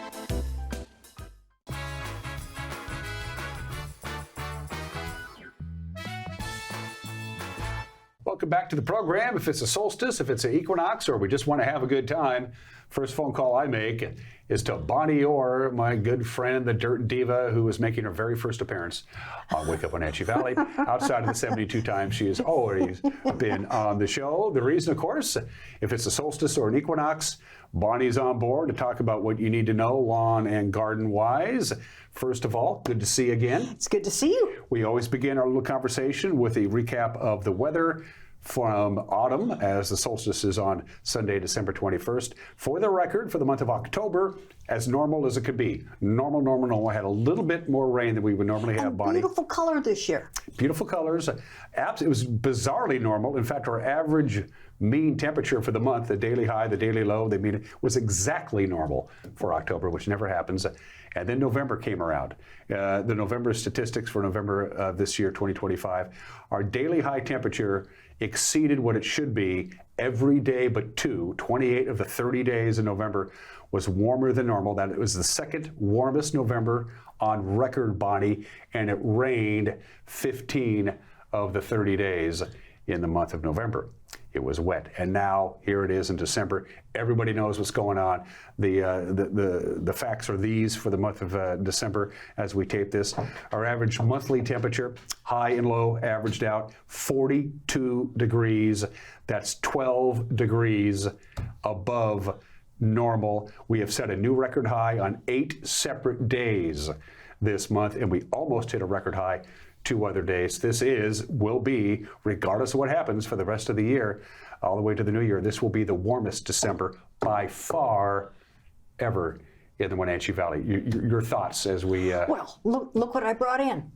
Welcome back to the program. If it's a solstice, if it's an equinox, or we just want to have a good time, first phone call I make is to Bonnie Orr, my good friend, the Dirt Diva, who is making her very first appearance on Wake Up Wenatchee Valley. Outside of the 72 times she has always been on the show. The reason, of course, if it's a solstice or an equinox, Bonnie's on board to talk about what you need to know lawn and garden-wise. First of all, good to see you again. It's good to see you. We always begin our little conversation with a recap of the weather from autumn, as the solstice is on Sunday, December 21st. For the record, for the month of October, as normal as it could be. Normal. I had a little bit more rain than we would normally have, And Bonnie. beautiful color this year. Beautiful colors. It was bizarrely normal. In fact, our average mean temperature for the month, the daily high, the daily low, the mean, was exactly normal for October, which never happens. And then November came around. The November statistics for November of this year, 2025, our daily high temperature exceeded what it should be every day but 28 of the 30 days in November was warmer than normal. That it was the second warmest November on record, Bonnie, and it rained 15 of the 30 days. in the month of November. It was wet, and now here it is in December. Everybody knows what's going on. The facts are these for the month of December as we tape this. Our average monthly temperature, high and low, averaged out 42 degrees. That's 12 degrees above normal. We have set a new record high on 8 separate days this month, and we almost hit a record high 2 other days. This will be, regardless of what happens for the rest of the year, all the way to the new year, this will be the warmest December by far ever in the Wenatchee Valley. Your thoughts as we... Well, look what I brought in.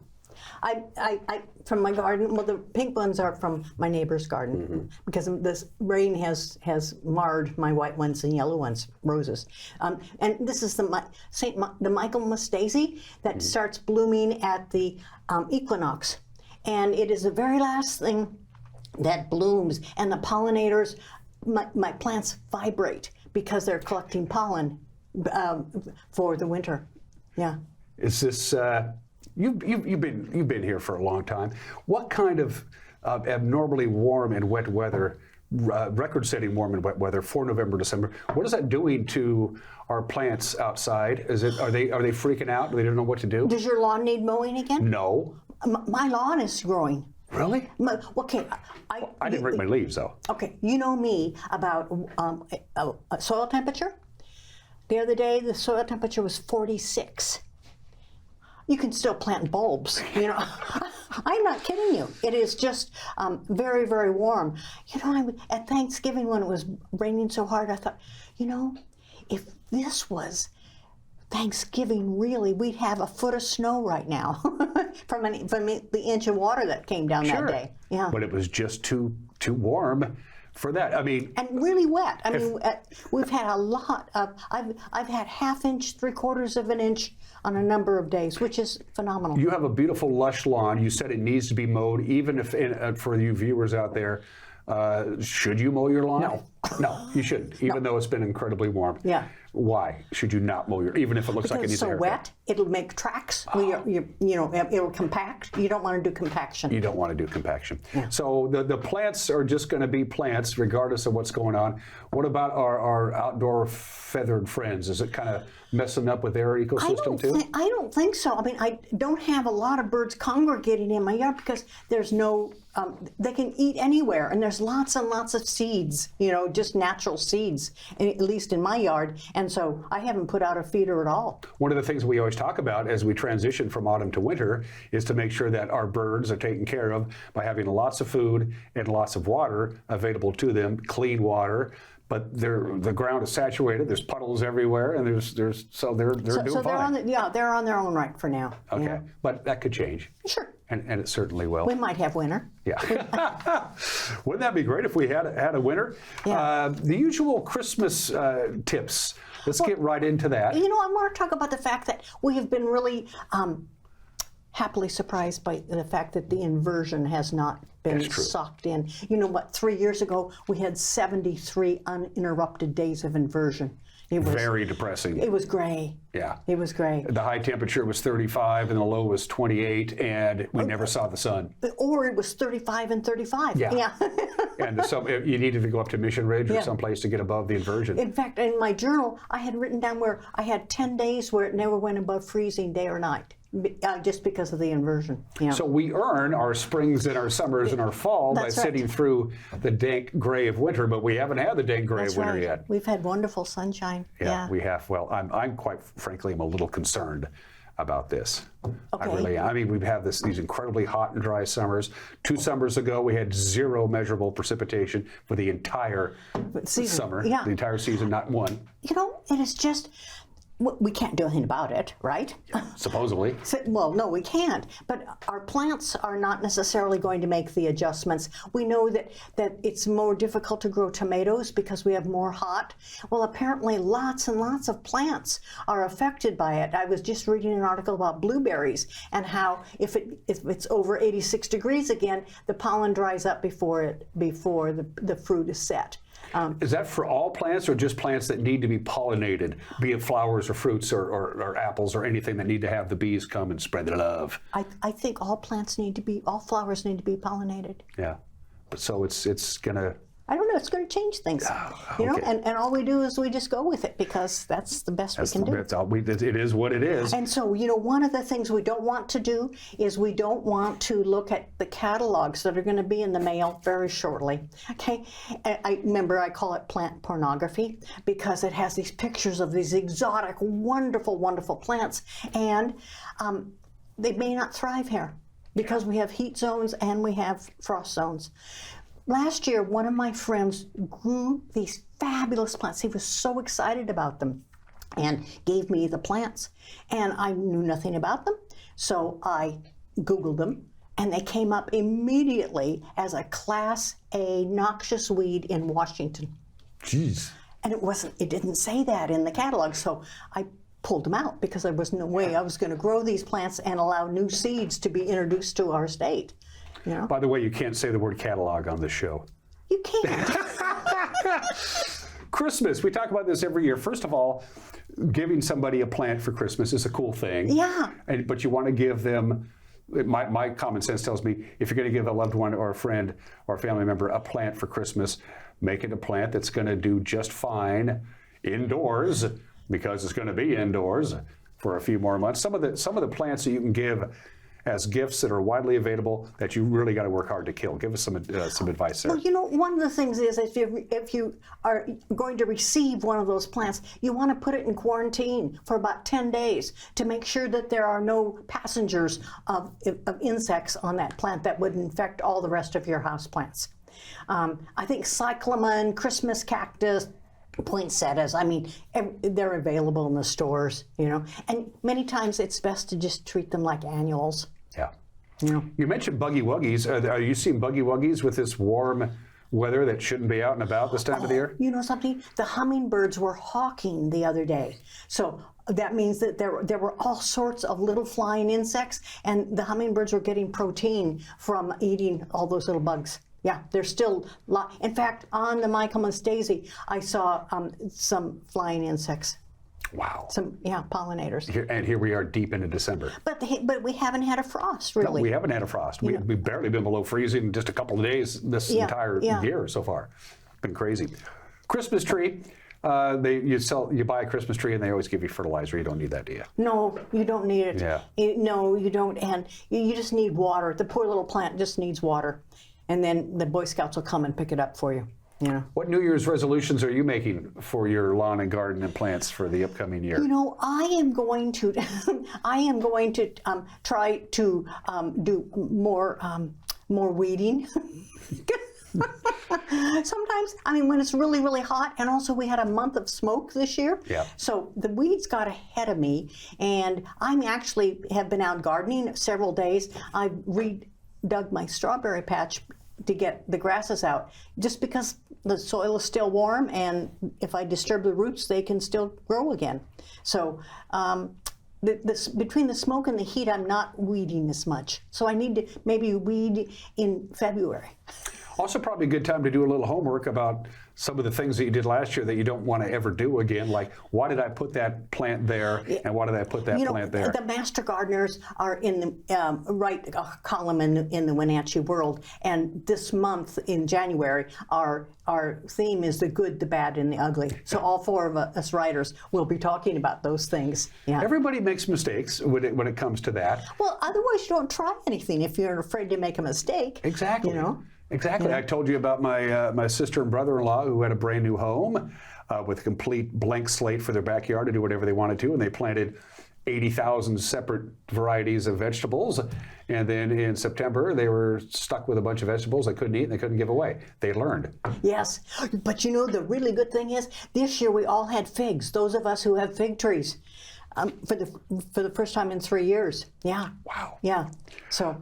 I from my garden. Well, the pink ones are from my neighbor's garden because this rain has marred my white ones and yellow ones, roses. And this is the Michaelmas daisy that starts blooming at the equinox, and it is the very last thing that blooms. And the pollinators, my plants vibrate because they're collecting pollen for the winter. Yeah. Is this? You've been here for a long time. What kind of abnormally warm and wet weather, record-setting warm and wet weather for November, December? What is that doing to our plants outside? Are they freaking out? Do they don't know what to do? Does your lawn need mowing again? No. My lawn is growing. Really? Okay. I didn't rake my leaves though. Okay. You know me about soil temperature. The other day, the soil temperature was 46. You can still plant bulbs, you know. I'm not kidding you. It is just very, very warm. You know, at Thanksgiving when it was raining so hard, I thought, you know, if this was Thanksgiving really, we'd have a foot of snow right now from the inch of water that came down that day. Yeah. But it was just too warm for that. I mean, and really wet. I mean, we've had a lot of. I've had ½ inch, 3/4 of an inch on a number of days, which is phenomenal. You have a beautiful lush lawn. You said it needs to be mowed. Even if for you viewers out there, should you mow your lawn? No, you shouldn't. Even though it's been incredibly warm. Yeah. Why should you not mow your? Even if it looks like it needs a haircut? Because it's so wet, it'll make tracks. You know, it'll compact. You don't want to do compaction. You don't want to do compaction. Yeah. So the plants are just going to be plants regardless of what's going on. What about our outdoor feathered friends? Is it kind of messing up with their ecosystem too? I don't think so. I mean, I don't have a lot of birds congregating in my yard because there's no, they can eat anywhere, and there's lots and lots of seeds, you know, just natural seeds, at least in my yard. And so I haven't put out a feeder at all. One of the things we always talk about as we transition from autumn to winter is to make sure that our birds are taken care of by having lots of food and lots of water available to them, clean water. But the ground is saturated. There's puddles everywhere, and they're doing fine. They're on their own right for now. Okay, yeah. But that could change. Sure. And it certainly will. We might have winter. Yeah. Wouldn't that be great if we had a winter? Yeah. The usual Christmas tips. Let's get right into that. You know, I want to talk about the fact that we have been really happily surprised by the fact that the inversion has not been sucked in. You know what, 3 years ago, we had 73 uninterrupted days of inversion. It was very depressing. It was gray. Yeah. It was gray. The high temperature was 35 and the low was 28, and we never saw the sun. Or it was 35 and 35. Yeah. And you needed to go up to Mission Ridge or someplace to get above the inversion. In fact, in my journal, I had written down where I had 10 days where it never went above freezing day or night. Just because of the inversion. Yeah. So we earn our springs and our summers and our fall by sitting through the dank gray of winter, but we haven't had the dank gray of winter yet. We've had wonderful sunshine. Yeah, we have. Well, I'm quite frankly, I'm a little concerned about this. Okay. I really am. I mean, we've had these incredibly hot and dry summers. 2 summers ago, we had 0 measurable precipitation for the entire summer. Yeah. The entire season, not one. You know, it is just. We can't do anything about it, right? Supposedly. Well, no, we can't. But our plants are not necessarily going to make the adjustments. We know that it's more difficult to grow tomatoes because we have more hot. Well, apparently lots and lots of plants are affected by it. I was just reading an article about blueberries and how if it's over 86 degrees again, the pollen dries up before the fruit is set. Is that for all plants or just plants that need to be pollinated, be it flowers or fruits or apples or anything that need to have the bees come and spread their love? I think all flowers need to be pollinated. Yeah. So it's gonna. I don't know. It's going to change things, you know. And all we do is we just go with it because that's the best we can do. It is what it is. And so, you know, one of the things we don't want to do is we don't want to look at the catalogs that are going to be in the mail very shortly. Okay, I remember I call it plant pornography because it has these pictures of these exotic, wonderful, wonderful plants, and they may not thrive here because we have heat zones and we have frost zones. Last year, one of my friends grew these fabulous plants. He was so excited about them and gave me the plants. And I knew nothing about them, so I Googled them, and they came up immediately as a Class A noxious weed in Washington. Jeez. And it didn't say that in the catalog, so I pulled them out because there was no way I was going to grow these plants and allow new seeds to be introduced to our state. You know? By the way, you can't say the word catalog on this show. You can't. Christmas, we talk about this every year. First of all, giving somebody a plant for Christmas is a cool thing. Yeah. But you want to give them, my common sense tells me, if you're going to give a loved one or a friend or a family member a plant for Christmas, make it a plant that's going to do just fine indoors, because it's going to be indoors for a few more months. Some of the plants that you can give as gifts that are widely available that you really got to work hard to kill. Give us some advice there. Well, you know, one of the things is if you are going to receive one of those plants, you want to put it in quarantine for about 10 days to make sure that there are no passengers of insects on that plant that would infect all the rest of your house plants. I think cyclamen, Christmas cactus, poinsettias, I mean, they're available in the stores, you know, and many times it's best to just treat them like annuals. Yeah. You know? You mentioned buggy wuggies. Are you seeing buggy wuggies with this warm weather that shouldn't be out and about this time of the year? You know something? The hummingbirds were hawking the other day. So that means that there were all sorts of little flying insects, and the hummingbirds were getting protein from eating all those little bugs. Yeah, there's still in fact, on the Michaelmas daisy, I saw some flying insects. Wow. Some pollinators. Here we are deep into December. But we haven't had a frost, really. No, we haven't had a frost. We've barely been below freezing in just a couple of days this entire year so far. Been crazy. Christmas tree. You buy a Christmas tree and they always give you fertilizer. You don't need that, do you? No, you don't need it. Yeah. No, you don't, and you just need water. The poor little plant just needs water. And then the Boy Scouts will come and pick it up for you. You know. What New Year's resolutions are you making for your lawn and garden and plants for the upcoming year? You know, I am going to try to do more weeding. Sometimes, I mean, when it's really, really hot, and also we had a month of smoke this year. Yeah. So the weeds got ahead of me, and I actually have been out gardening several days. I redug my strawberry patch to get the grasses out, just because the soil is still warm, and if I disturb the roots, they can still grow again. So between the smoke and the heat, I'm not weeding as much. So I need to maybe weed in February. Also probably a good time to do a little homework about some of the things that you did last year that you don't want to ever do again, like why did I put that plant there and why did I put that plant there? The master gardeners are in the right column in the Wenatchee World, and this month in January our theme is the good, the bad, and the ugly. So all four of us writers will be talking about those things. Yeah. Everybody makes mistakes when it comes to that. Well, otherwise you don't try anything if you're afraid to make a mistake. Exactly. You know? Exactly. Yeah. I told you about my sister and brother-in-law who had a brand new home with a complete blank slate for their backyard to do whatever they wanted to, and they planted 80,000 separate varieties of vegetables. And then in September, they were stuck with a bunch of vegetables they couldn't eat and they couldn't give away. They learned. Yes. But you know, the really good thing is this year we all had figs, those of us who have fig trees, for the first time in 3 years. Yeah. Wow. Yeah. So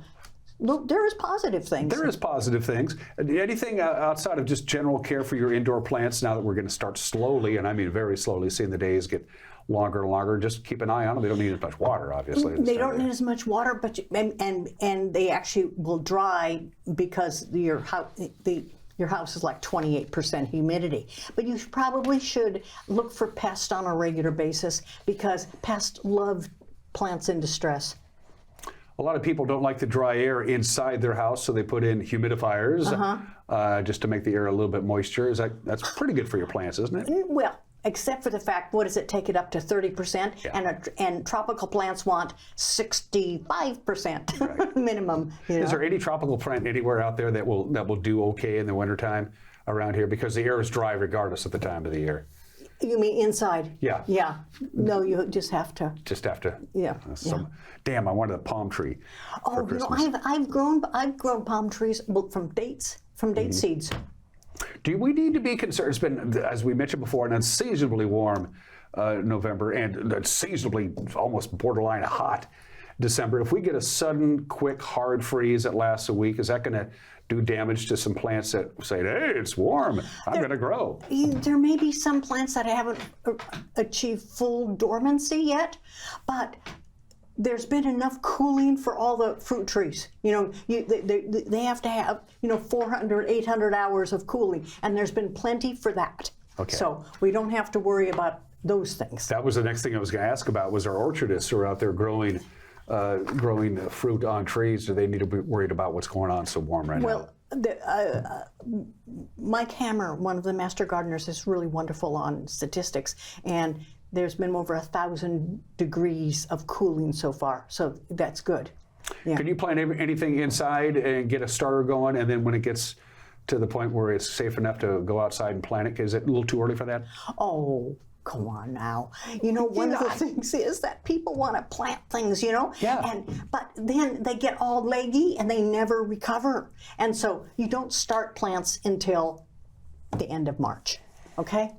look, there is positive things. There is positive things. Anything outside of just general care for your indoor plants now that we're going to start slowly, and I mean very slowly, seeing the days get longer and longer, just keep an eye on them. They don't need as much water, obviously. They don't need as much water, but and they actually will dry because your house is like 28% humidity. But you probably should look for pests on a regular basis because pests love plants in distress. A lot of people don't like the dry air inside their house, so they put in humidifiers. just to make the air a little bit moisture. That's pretty good for your plants, isn't it? Well, except for the fact, what does it take it up to 30%? Yeah. And tropical plants want 65% minimum. You know? Is there any tropical plant anywhere out there that will do okay in the wintertime around here? Because the air is dry regardless of the time of the year. You mean inside? Yeah. Yeah. No, you just have to. Yeah. Damn, I wanted a palm tree. Oh, for you know, Christmas. I've grown palm trees from dates seeds. Do we need to be concerned? It's been, as we mentioned before, an unseasonably warm November and unseasonably almost borderline hot December. If we get a sudden, quick, hard freeze that lasts a week, is that going to do damage to some plants that say, hey, it's warm, I'm going to grow? There may be some plants that haven't achieved full dormancy yet, but there's been enough cooling for all the fruit trees. You know, they have to have, 400, 800 hours of cooling, and there's been plenty for that. Okay. So we don't have to worry about those things. That was the next thing I was going to ask about, was our orchardists who are out there growing fruit on trees. Do they need to be worried about what's going on so warm right now? Well, Mike Hammer, one of the master gardeners, is really wonderful on statistics, and there's been over 1,000 degrees of cooling so far, so that's good. Yeah. Can you plant anything inside and get a starter going, and then when it gets to the point where it's safe enough to go outside and plant it, is it a little too early for that? Oh, come on now. One of the things is that people want to plant things, Yeah. But then they get all leggy and they never recover. And so you don't start plants until the end of March, okay?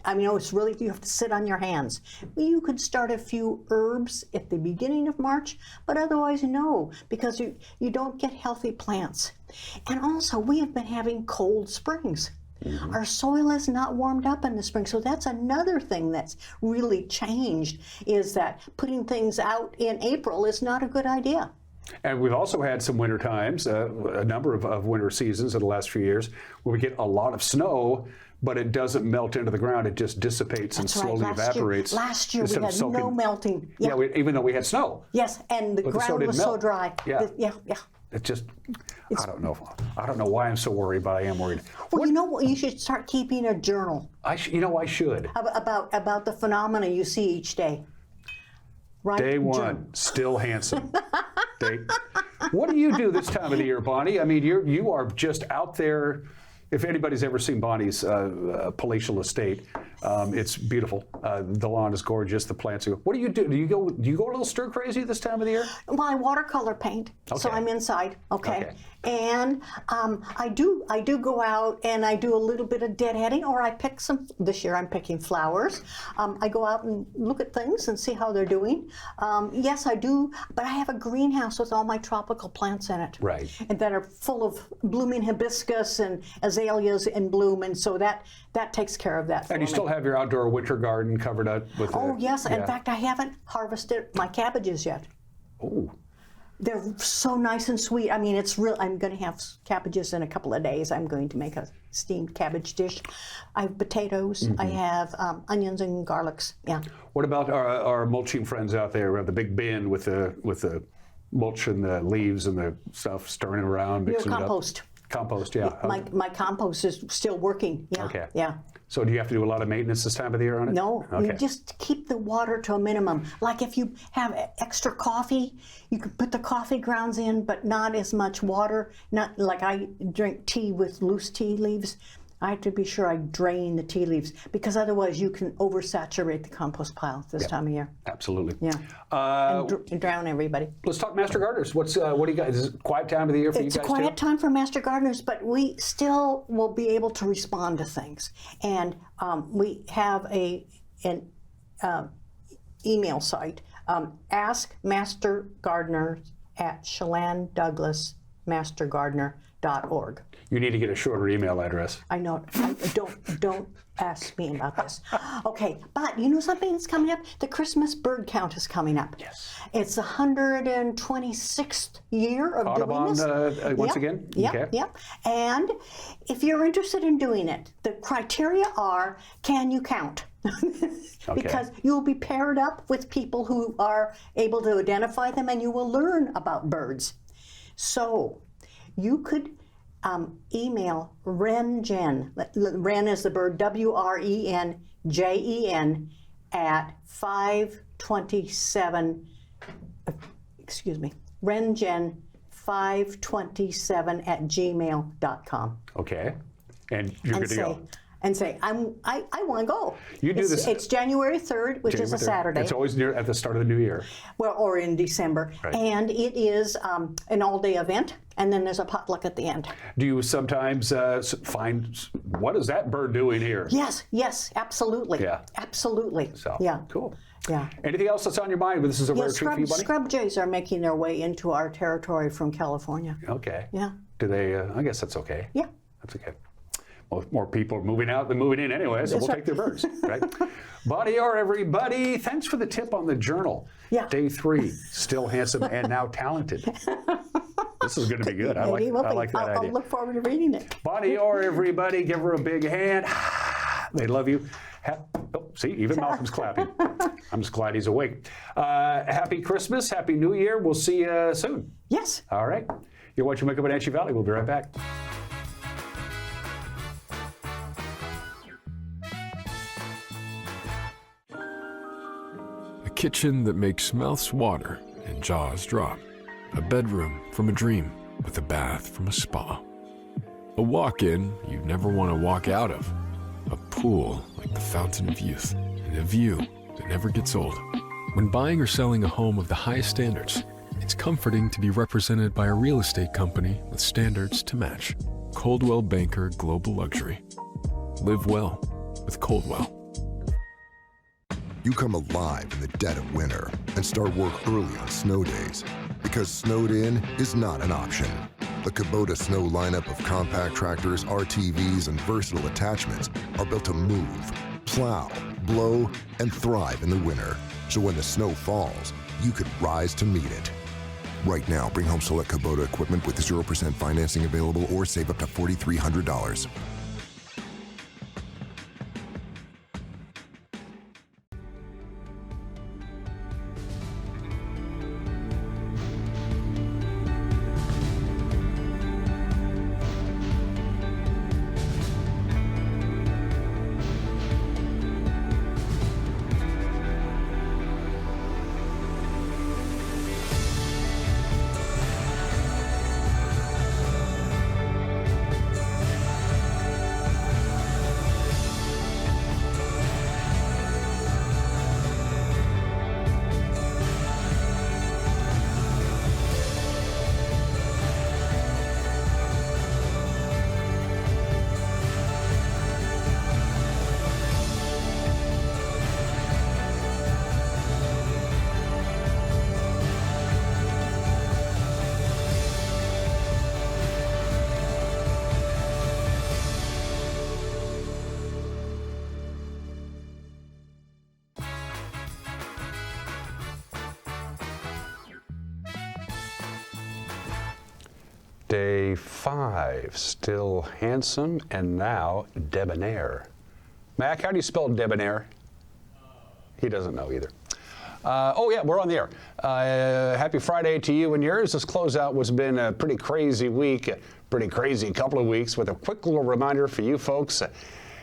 I mean, it's really, you have to sit on your hands. You could start a few herbs at the beginning of March, but otherwise no, because you don't get healthy plants. And also, we have been having cold springs. Mm-hmm. Our soil is not warmed up in the spring, so that's another thing that's really changed, is that putting things out in April is not a good idea. And we've also had some winter times, a number of winter seasons in the last few years, where we get a lot of snow, but it doesn't melt into the ground. It just dissipates and slowly evaporates. Last year we had no melting. Yeah, even though we had snow. Yes, and the ground was so dry. Yeah. Yeah. It just, I don't know. I don't know why I'm so worried, but I am worried. Well, you know what? You should start keeping a journal. I should. About the phenomena you see each day. Right? Day one, still handsome. What do you do this time of the year, Bonnie? I mean, you are just out there. If anybody's ever seen Bonnie's palatial estate, it's beautiful. The lawn is gorgeous. The plants are. What do you do? Do you go a little stir crazy this time of the year? Well, I watercolor paint, so I'm inside. Okay. And I do go out and I do a little bit of deadheading, or I pick some. This year I'm picking flowers. I go out and look at things and see how they're doing. Yes, I do, but I have a greenhouse with all my tropical plants in it. Right. And that are full of blooming hibiscus and azaleas in bloom, and so that takes care of that. And you still have your outdoor winter garden covered up with. Oh yes, in fact, I haven't harvested my cabbages yet. Oh. They're so nice and sweet. I mean, it's real. I'm going to have cabbages in a couple of days. I'm going to make a steamed cabbage dish. I have potatoes. Mm-hmm. I have onions and garlics. Yeah. What about our mulching friends out there? We have the big bin with the mulch and the leaves and the stuff stirring around, mixing it up. Compost. Compost, yeah. My compost is still working. Yeah. Okay. Yeah. So do you have to do a lot of maintenance this time of the year on it? No, okay. You just keep the water to a minimum. Like if you have extra coffee, you can put the coffee grounds in, but not as much water. Not like I drink tea with loose tea leaves. I have to be sure I drain the tea leaves, because otherwise you can oversaturate the compost pile this time of year. Absolutely. Yeah. And drown everybody. Let's talk Master Gardeners. What do you guys? Is it a quiet time of the year for you guys? It's a quiet time for Master Gardeners, but we still will be able to respond to things. And we have an email site, askmastergardeners@ChelanDouglasMasterGardener.org. You need to get a shorter email address. I know. Don't ask me about this. Okay, but you know something that's coming up? The Christmas bird count is coming up. Yes. It's the 126th year of doing this. Once again? Yep, okay. Yep. And if you're interested in doing it, the criteria are, can you count? Because you'll be paired up with people who are able to identify them, and you will learn about birds. So you could email Wrenjen. Wren is the bird, WRENJEN at 527. Wrenjen 527@gmail.com. Okay. And you're good to go. And say, I want to go. You do this. It's January 3rd, which is a Saturday. It's always near at the start of the new year. Well, or in December. Right. And it is an all-day event, and then there's a potluck at the end. Do you sometimes find, what is that bird doing here? Yes, absolutely. Yeah. Absolutely. So, yeah. Cool. Yeah. Anything else that's on your mind? This is a rare treat for you, Bunny? Scrub jays are making their way into our territory from California. Okay. Yeah. Do they, I guess that's okay. Yeah. That's okay. Well, more people are moving out than moving in anyway, so we'll take their birds, right? Bonnie Orr, everybody. Thanks for the tip on the journal. Yeah. Day 3, still handsome and now talented. This is going to be good. I like that idea. I'll look forward to reading it. Bonnie Orr, everybody. Give her a big hand. They love you. See, even Malcolm's clapping. I'm just glad he's awake. Happy Christmas. Happy New Year. We'll see you soon. Yes. All right. You're watching Wake Up Wenatchee Valley. We'll be right back. A kitchen that makes mouths water and jaws drop. A bedroom from a dream with a bath from a spa. A walk-in you never want to walk out of. A pool like the fountain of youth. And a view that never gets old. When buying or selling a home of the highest standards, it's comforting to be represented by a real estate company with standards to match. Coldwell Banker Global Luxury. Live well with Coldwell. You come alive in the dead of winter and start work early on snow days, because snowed in is not an option. The Kubota Snow lineup of compact tractors, RTVs, and versatile attachments are built to move, plow, blow, and thrive in the winter. So when the snow falls, you could rise to meet it. Right now, bring home select Kubota equipment with 0% financing available or save up to $4,300. Day 5, still handsome and now debonair. Mac, how do you spell debonair? He doesn't know either. Oh yeah, we're on the air. Happy Friday to you and yours. This closeout has been a pretty crazy week, a pretty crazy couple of weeks, with a quick little reminder for you folks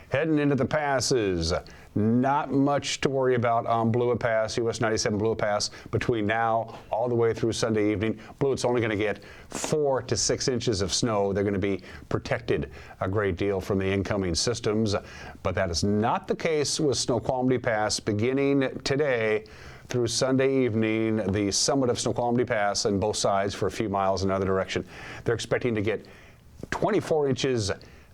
heading into the passes. Not much to worry about on Blewett Pass, US 97 Blewett Pass, between now all the way through Sunday evening. Blewett's only going to get 4 to 6 inches of snow. They're going to be protected a great deal from the incoming systems, but that is not the case with Snoqualmie Pass. Beginning today through Sunday evening, the summit of Snoqualmie Pass and both sides for a few miles in another direction, they're expecting to get 24 inches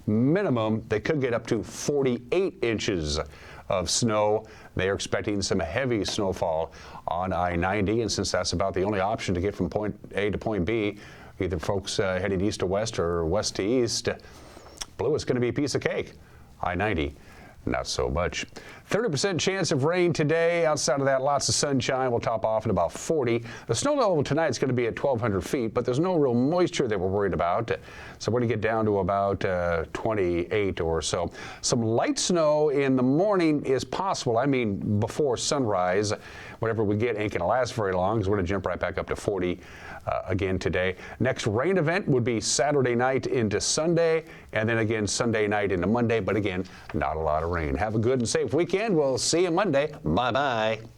minimum. They could get up to 48 inches of snow. They are expecting some heavy snowfall on I-90, and since that's about the only option to get from point A to point B, either folks heading east to west or west to east, Blewett's going to be a piece of cake. I-90, not so much. 30% chance of rain today. Outside of that, lots of sunshine. We'll top off at about 40. The snow level tonight is going to be at 1,200 feet, but there's no real moisture that we're worried about. So we're going to get down to about 28 or so. Some light snow in the morning is possible. I mean, before sunrise. Whatever we get ain't going to last very long, because we're going to jump right back up to 40 again today. Next rain event would be Saturday night into Sunday, and then again Sunday night into Monday, but again, not a lot of rain. Have a good and safe weekend. We'll see you Monday. Bye-bye.